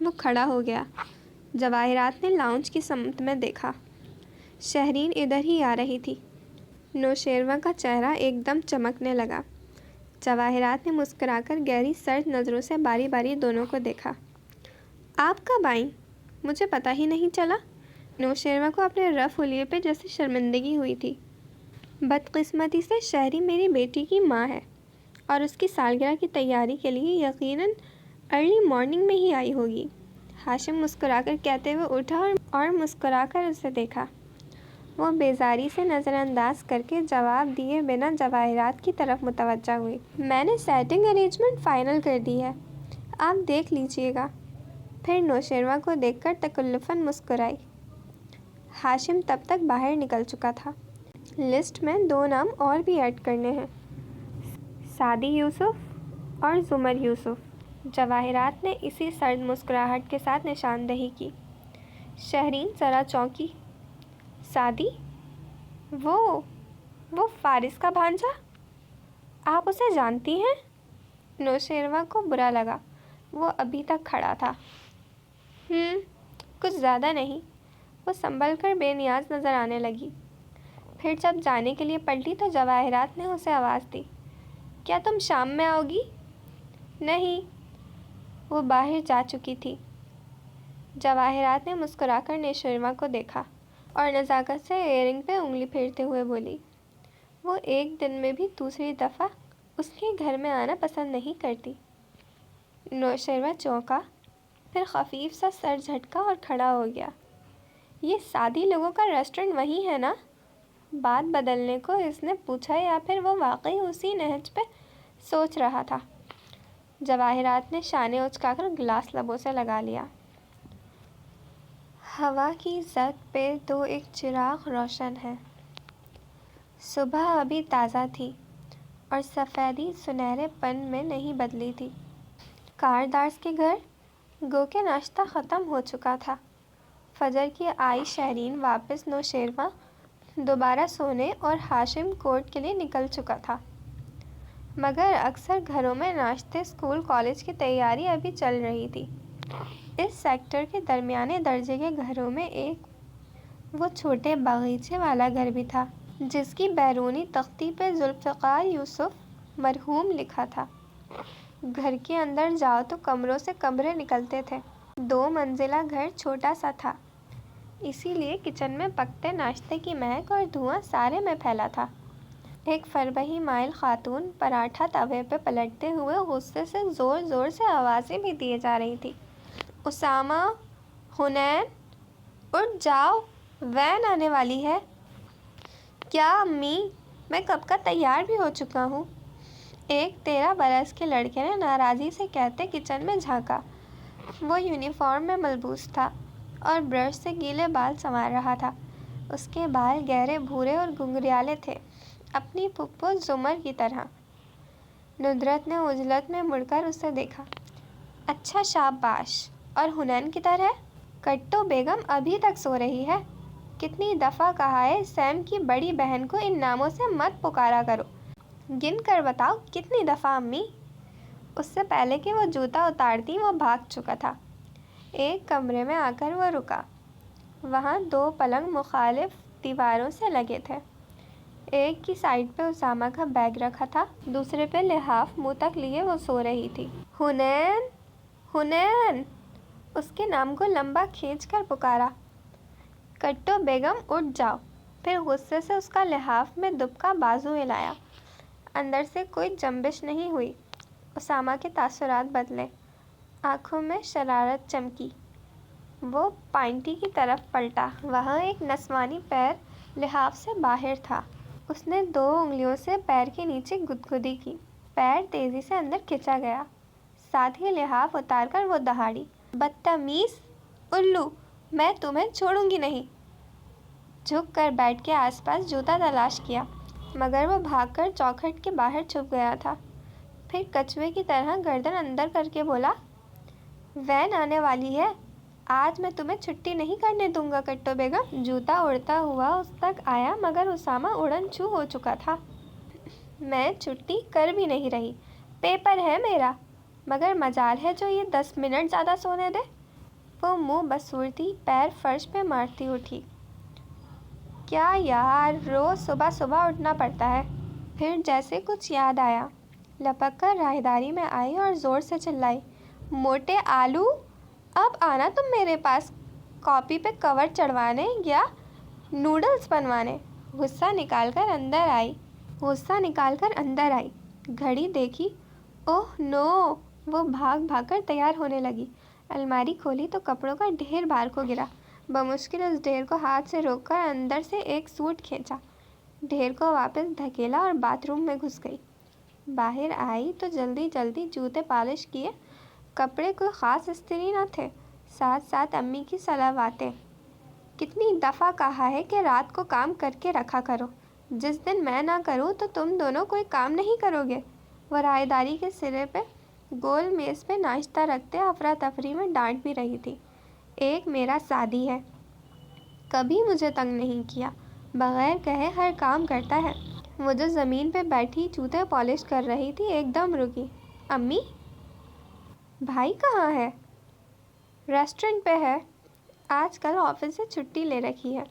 وہ کھڑا ہو گیا۔ جواہرات نے لاؤنج کی سمت میں دیکھا۔ شہرین ادھر ہی آ رہی تھی۔ نوشیروہ کا چہرہ ایک دم چمکنے لگا۔ جواہرات نے مسکرا کر گہری سرد نظروں سے باری باری دونوں کو دیکھا۔ آپ کب آئیں؟ مجھے پتہ ہی نہیں چلا۔ نوشیروہ کو اپنے رف حلیے پہ جیسے شرمندگی ہوئی تھی۔ بدقسمتی سے شہری میری بیٹی کی ماں ہے اور اس کی سالگرہ کی تیاری کے لیے یقیناً ارلی مارننگ میں ہی آئی ہوگی۔ ہاشم مسکرا کر کہتے ہوئے اٹھا اور مسکرا کر اسے دیکھا۔ وہ بیزاری سے نظر انداز کر کے جواب دیے بنا جواہرات کی طرف متوجہ ہوئی۔ میں نے سیٹنگ ارینجمنٹ فائنل کر دی ہے، آپ دیکھ لیجئے گا۔ پھر نوشیروہ کو دیکھ کر تکلفاً مسکرائی۔ ہاشم تب تک باہر نکل چکا تھا۔ لسٹ میں 2 نام اور بھی ایڈ کرنے ہیں، سعدی یوسف اور زمر یوسف۔ جواہرات نے اسی سرد مسکراہٹ کے ساتھ نشاندہی کی۔ شہرین ذرا چونکی۔ سعدی؟ وہ فارس کا بھانجا؟ آپ اسے جانتی ہیں؟ نوشیروہ کو برا لگا۔ وہ ابھی تک کھڑا تھا۔ کچھ زیادہ نہیں۔ وہ سنبھل کر بے نیاز نظر آنے لگی۔ پھر جب جانے کے لیے پلٹی تو جواہرات نے اسے آواز دی، کیا تم شام میں آؤ گی؟ نہیں، وہ باہر جا چکی تھی۔ جواہرات نے مسکرا کر نوشیروہ کو دیکھا اور نزاکت سے ایئرنگ پہ انگلی پھیرتے ہوئے بولی، وہ ایک دن میں بھی دوسری دفعہ اس کے گھر میں آنا پسند نہیں کرتی۔ نوشیروہ چونکا، پھر خفیف سا سر جھٹکا اور کھڑا ہو گیا۔ یہ سعدی لوگوں کا ریسٹورنٹ وہی ہے نا؟ بات بدلنے کو اس نے پوچھا یا پھر وہ واقعی اسی نہج پہ سوچ رہا تھا؟ جواہرات نے شانے اچکا کر گلاس لبوں سے لگا لیا۔ ہوا کی زد پہ 2 ایک چراغ روشن ہے۔ صبح ابھی تازہ تھی اور سفیدی سنہرے پن میں نہیں بدلی تھی۔ کاردارز کے گھر گو کہ ناشتہ ختم ہو چکا تھا۔ فجر کی آئی شہرین واپس نوشیروہ دوبارہ سونے اور ہاشم کورٹ کے لیے نکل چکا تھا، مگر اکثر گھروں میں ناشتے اسکول کالج کی تیاری ابھی چل رہی تھی۔ اس سیکٹر کے درمیانے درجے کے گھروں میں ایک وہ چھوٹے باغیچے والا گھر بھی تھا جس کی بیرونی تختی پہ ذوالفقار یوسف مرحوم لکھا تھا۔ گھر کے اندر جاؤ تو کمروں سے کمرے نکلتے تھے۔ 2 منزلہ گھر چھوٹا سا تھا، اسی لیے کچن میں پکتے ناشتے کی مہک اور دھواں سارے میں پھیلا تھا۔ ایک فربہی مائل خاتون پراٹھا توے پہ پلٹتے ہوئے غصے سے زور زور سے آوازیں بھی دیے جا رہی تھی، اسامہ، حنین، اٹھ جاؤ، وین آنے والی ہے۔ کیا امی، میں کب کا تیار بھی ہو چکا ہوں، ایک 13 برس کے لڑکے نے ناراضی سے کہتے کچن میں جھانکا۔ وہ یونیفارم میں ملبوس تھا اور برش سے گیلے بال سنوار رہا تھا۔ اس کے بال گہرے بھورے اور گھنگریالے تھے، اپنی پھپھو زمر کی طرح۔ ندرت نے عجلت میں مڑ کر اسے دیکھا۔ اچھا شاباش، اور حنین کدھر ہے؟ کٹو بیگم ابھی تک سو رہی ہے۔ کتنی دفعہ کہا ہے سیم کی بڑی بہن کو ان ناموں سے مت پکارا کرو۔ گن کر بتاؤ کتنی دفعہ امی؟ اس سے پہلے کہ وہ جوتا اتارتی وہ بھاگ چکا تھا۔ ایک کمرے میں آ کر وہ رکا۔ وہاں 2 پلنگ مخالف دیواروں سے لگے تھے۔ ایک کی سائڈ پہ اسامہ کا بیگ رکھا تھا، دوسرے پہ لحاف منہ تک لیے وہ سو رہی تھی۔ حنین، حنین، اس کے نام کو لمبا کھینچ کر پکارا۔ کٹو بیگم اٹھ جاؤ، پھر غصے سے اس کا لحاف میں دبکا بازو ہلایا۔ اندر سے کوئی جنبش نہیں ہوئی۔ اسامہ کے تاثرات بدلے، آنکھوں میں شرارت چمکی۔ وہ پائنٹی کی طرف پلٹا، وہاں ایک نسوانی پیر لحاف سے باہر تھا۔ اس نے 2 انگلیوں سے پیر کے نیچے گدگدی کی، پیر تیزی سے اندر کھینچا گیا، ساتھ ہی لحاف اتار کر وہ دہاڑی، بدتمیز، الو، میں تمہیں چھوڑوں گی نہیں۔ جھک کر بیٹھ کے آس پاس جوتا تلاش کیا، مگر وہ بھاگ کر چوکھٹ کے باہر چھپ گیا تھا۔ پھر کچھوے کی طرح گردن اندر کر کے بولا، وین آنے والی ہے، آج میں تمہیں چھٹی نہیں کرنے دوں گا کٹو بیگم۔ جوتا اڑتا ہوا اس تک آیا مگر اسامہ اڑن چھو ہو چکا تھا۔ میں چھٹی کر بھی نہیں رہی، پیپر ہے میرا، مگر مجال ہے جو یہ 10 منٹ زیادہ سونے دے۔ وہ منہ بسورتی پیر فرش پہ مارتی اٹھی۔ کیا یار، روز صبح صبح اٹھنا پڑتا ہے۔ پھر جیسے کچھ یاد آیا، لپک کر راہداری میں آئی اور زور سے چلائی، موٹے آلو، اب آنا تم میرے پاس کاپی پہ کور چڑھوانے یا نوڈلز بنوانے۔ غصہ نکال کر اندر آئی، گھڑی دیکھی، اوہ نو، وہ بھاگ بھاگ کر تیار ہونے لگی۔ الماری کھولی تو کپڑوں کا ڈھیر باہر کو گرا۔ بمشکل اس ڈھیر کو ہاتھ سے روک کر اندر سے ایک سوٹ کھینچا، ڈھیر کو واپس دھکیلا اور باتھ روم میں گھس گئی۔ باہر آئی تو جلدی جلدی جوتے پالش کیے، کپڑے کوئی خاص استری نہ تھے، ساتھ ساتھ امی کی صلواتیں۔ کتنی دفعہ کہا ہے کہ رات کو کام کر کے رکھا کرو، جس دن میں نہ کروں تو تم دونوں کوئی کام نہیں کرو گے۔ وہ راہداری کے سرے پہ گول میز پہ ناشتہ رکھتے افراتفری میں ڈانٹ بھی رہی تھی۔ ایک میرا سادی ہے، کبھی مجھے تنگ نہیں کیا، بغیر کہے ہر کام کرتا ہے۔ وہ جو زمین پہ بیٹھی جوتے پالش کر رہی تھی ایک دم رکی۔ امی، بھائی کہاں ہے؟ ریسٹورنٹ پہ ہے، آج کل آفس سے چھٹی لے رکھی ہے،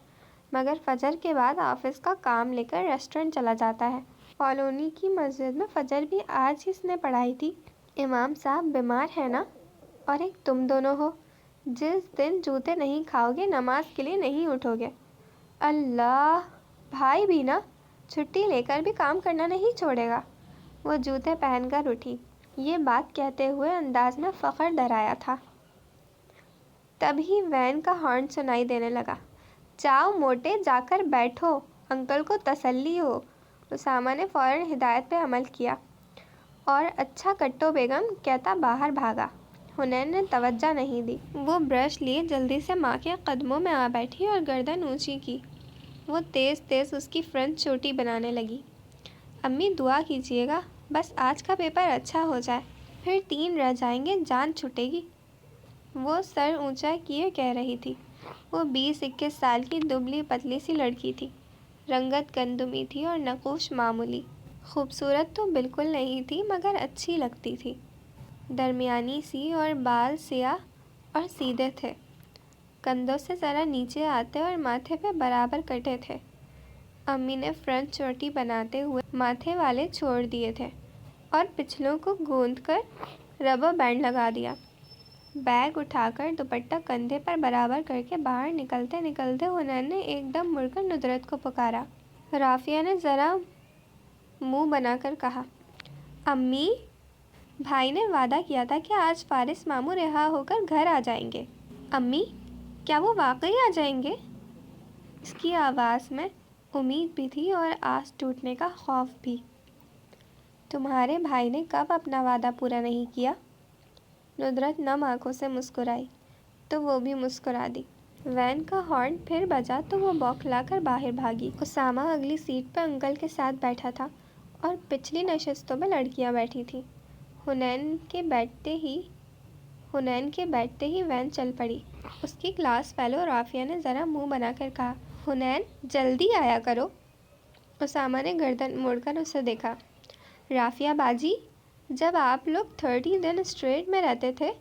مگر فجر کے بعد آفس کا کام لے کر ریسٹورنٹ چلا جاتا ہے۔ کالونی کی مسجد میں فجر بھی آج ہی اس نے پڑھائی تھی۔ امام صاحب بیمار ہے نا، اور ایک تم دونوں ہو، جس دن جوتے نہیں کھاؤ گے نماز کے لیے نہیں اٹھو گے۔ اللہ، بھائی بھی نا، چھٹی لے کر بھی کام کرنا نہیں چھوڑے گا۔ وہ جوتے پہن کر اٹھی، یہ بات کہتے ہوئے انداز میں فخر دھرایا تھا۔ تبھی وین کا ہارن سنائی دینے لگا۔ جاؤ موٹے، جا کر بیٹھو، انکل کو تسلی ہو۔ اسامہ نے فوراً ہدایت پہ عمل کیا اور اچھا کٹو بیگم کہتا باہر بھاگا۔ حنین نے توجہ نہیں دی۔ وہ برش لیے جلدی سے ماں کے قدموں میں آ بیٹھی اور گردن اونچی کی۔ وہ تیز تیز اس کی فرنٹ چوٹی بنانے لگی۔ امی دعا کیجیے گا، بس آج کا پیپر اچھا ہو جائے، پھر 3 رہ جائیں گے، جان چھٹے گی۔ وہ سر اونچا کیے کہہ رہی تھی۔ وہ 20-21 سال کی دبلی پتلی سی لڑکی تھی، رنگت گندمی تھی اور نقوش معمولی۔ خوبصورت تو بالکل نہیں تھی مگر اچھی لگتی تھی، درمیانی سی، اور بال سیاہ اور سیدھے تھے، کندھوں سے ذرا نیچے آتے اور ماتھے پہ برابر کٹے تھے۔ امی نے فرنٹ چوٹی بناتے ہوئے ماتھے والے چھوڑ دیے تھے اور پچھلوں کو گوند کر ربر بینڈ لگا دیا۔ بیگ اٹھا کر دوپٹہ کندھے پر برابر کر کے باہر نکلتے نکلتے حنین نے ایک دم مڑ کر ندرت کو پکارا۔ رافعہ نے ذرا منہ بنا کر کہا، امی، بھائی نے وعدہ کیا تھا کہ آج فارس ماموں رہا ہو کر گھر آ جائیں گے۔ امی، کیا وہ واقعی آ جائیں گے؟ اس کی آواز میں امید بھی تھی اور آس ٹوٹنے کا خوف بھی۔ تمہارے بھائی نے کب اپنا وعدہ پورا نہیں کیا؟ ندرت نم آنکھوں سے مسکرائی تو وہ بھی مسکرا دی۔ وین کا ہارن پھر بجا تو وہ بوکھلا کر باہر بھاگی۔ اسامہ اگلی سیٹ پہ انکل کے ساتھ بیٹھا تھا اور پچھلی نشستوں میں لڑکیاں بیٹھی تھیں۔ حنین کے بیٹھتے ہی وین چل پڑی۔ اس کی کلاس فیلو رافعہ نے ذرا منہ بنا کر کہا، حنین، جلدی آیا کرو۔ اسامہ نے گردن موڑ کر اسے دیکھا۔ رافعہ باجی، جب آپ لوگ 30 دن اسٹریٹ میں رہتے تھے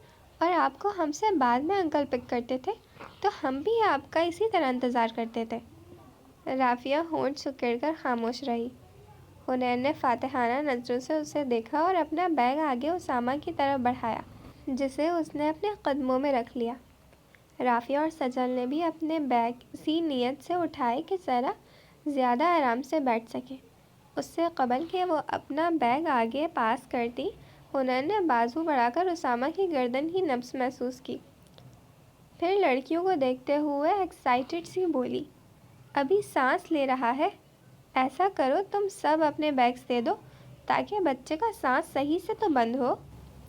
اور آپ کو ہم سے بعد میں انکل پک کرتے تھے تو ہم بھی آپ کا اسی طرح انتظار کرتے تھے۔ رافعہ ہونٹ سکیڑ کر خاموش رہی۔ حنین نے فاتحانہ نظروں سے اسے دیکھا اور اپنا بیگ آگے اسامہ کی طرف بڑھایا، جسے اس نے اپنے قدموں میں رکھ لیا۔ رافعہ اور سجل نے بھی اپنے بیگ اسی نیت سے اٹھائے کہ ذرا زیادہ آرام سے بیٹھ سکیں۔ اس سے قبل کہ وہ اپنا بیگ آگے پاس کرتی، حنین نے بازو بڑھا کر اسامہ کی گردن کی نبض محسوس کی، پھر لڑکیوں کو دیکھتے ہوئے ایکسائٹڈ سی بولی، ابھی سانس لے رہا ہے؟ ایسا کرو تم سب اپنے بیگز دے دو تاکہ بچے کا سانس صحیح سے تو بند ہو۔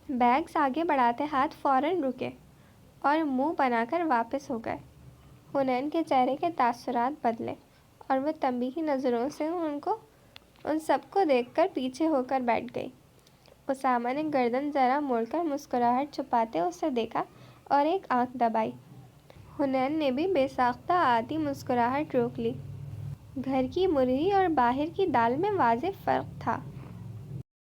بیگز آگے بڑھاتے ہاتھ فوراً رکے اور منہ بنا کر واپس ہو گئے۔ حنین کے چہرے کے تاثرات بدلے اور وہ تنبیہی نظروں سے ان سب کو دیکھ کر پیچھے ہو کر بیٹھ گئی۔ اسامہ نے گردن ذرا موڑ کر مسکراہٹ چھپاتے اسے دیکھا اور ایک آنکھ دبائی۔ حنین نے بھی بے ساختہ آتی مسکراہٹ روک لی۔ گھر کی مرغی اور باہر کی دال میں واضح فرق تھا۔